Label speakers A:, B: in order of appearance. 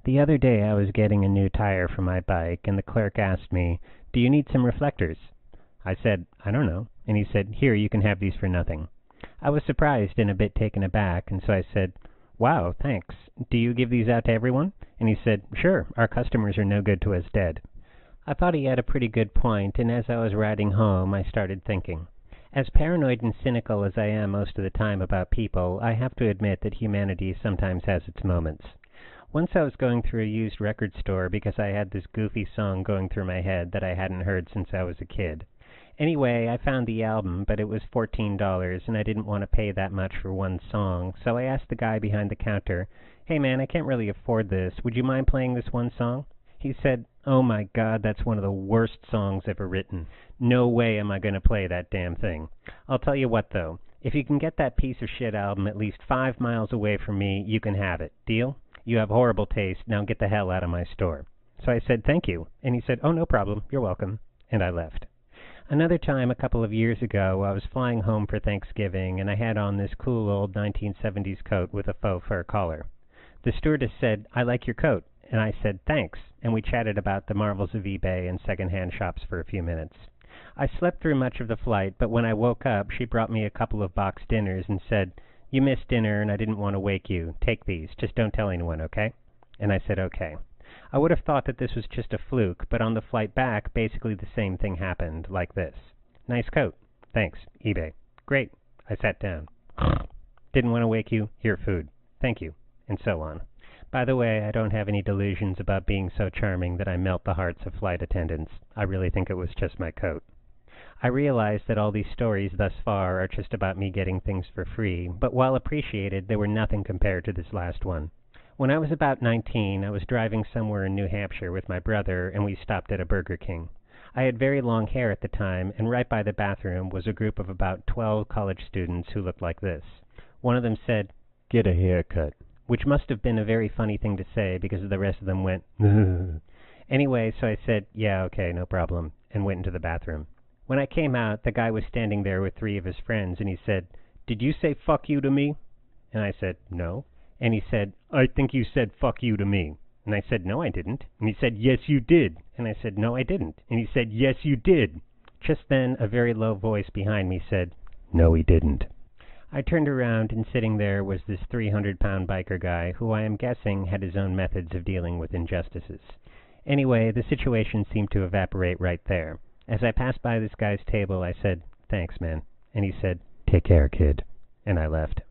A: The other day I was getting a new tire for my bike, and the clerk asked me, "Do you need some reflectors?" I said, "I don't know." And he said, "Here, you can have these for nothing." I was surprised and a bit taken aback, and so I said, "Wow, thanks. Do you give these out to everyone?" And he said, "Sure, our customers are no good to us dead." I thought he had a pretty good point, and as I was riding home, I started thinking. As paranoid and cynical as I am most of the time about people, I have to admit that humanity sometimes has its moments. Once I was going through a used record store because I had this goofy song going through my head that I hadn't heard since I was a kid. Anyway, I found the album, but it was $14, and I didn't want to pay that much for one song, so I asked the guy behind the counter, "Hey man, I can't really afford this. Would you mind playing this one song?" He said, "Oh my God, that's one of the worst songs ever written. No way am I going to play that damn thing. I'll tell you what though, if you can get that piece of shit album at least 5 miles away from me, you can have it. Deal? You have horrible taste, now get the hell out of my store." So I said, "Thank you." And he said, "Oh, no problem, you're welcome." And I left. Another time, a couple of years ago, I was flying home for Thanksgiving, and I had on this cool old 1970s coat with a faux fur collar. The stewardess said, "I like your coat," and I said, "Thanks," and we chatted about the marvels of eBay and second-hand shops for a few minutes. I slept through much of the flight, but when I woke up, she brought me a couple of box dinners and said, "You missed dinner, and I didn't want to wake you. Take these. Just don't tell anyone, okay?" And I said, "Okay." I would have thought that this was just a fluke, but on the flight back, basically the same thing happened, like this. "Nice coat. Thanks. eBay. Great." I sat down. "Didn't want to wake you. Here, food. Thank you." And so on. By the way, I don't have any delusions about being so charming that I melt the hearts of flight attendants. I really think it was just my coat. I realize that all these stories thus far are just about me getting things for free, but while appreciated, they were nothing compared to this last one. When I was about 19, I was driving somewhere in New Hampshire with my brother, and we stopped at a Burger King. I had very long hair at the time, and right by the bathroom was a group of about 12 college students who looked like this. One of them said, "Get a haircut," which must have been a very funny thing to say because the rest of them went, Anyway, so I said, "Yeah, okay, no problem," and went into the bathroom. When I came out, the guy was standing there with 3 of his friends, and he said, "Did you say fuck you to me?" And I said, "No." And he said, "I think you said fuck you to me." And I said, "No, I didn't." And he said, "Yes, you did." And I said, "No, I didn't." And he said, "Yes, you did." Just then, a very low voice behind me said, "No, he didn't." I turned around, and sitting there was this 300-pound biker guy, who I am guessing had his own methods of dealing with injustices. Anyway, the situation seemed to evaporate right there. As I passed by this guy's table, I said, "Thanks, man." And he said, "Take care, kid." And I left.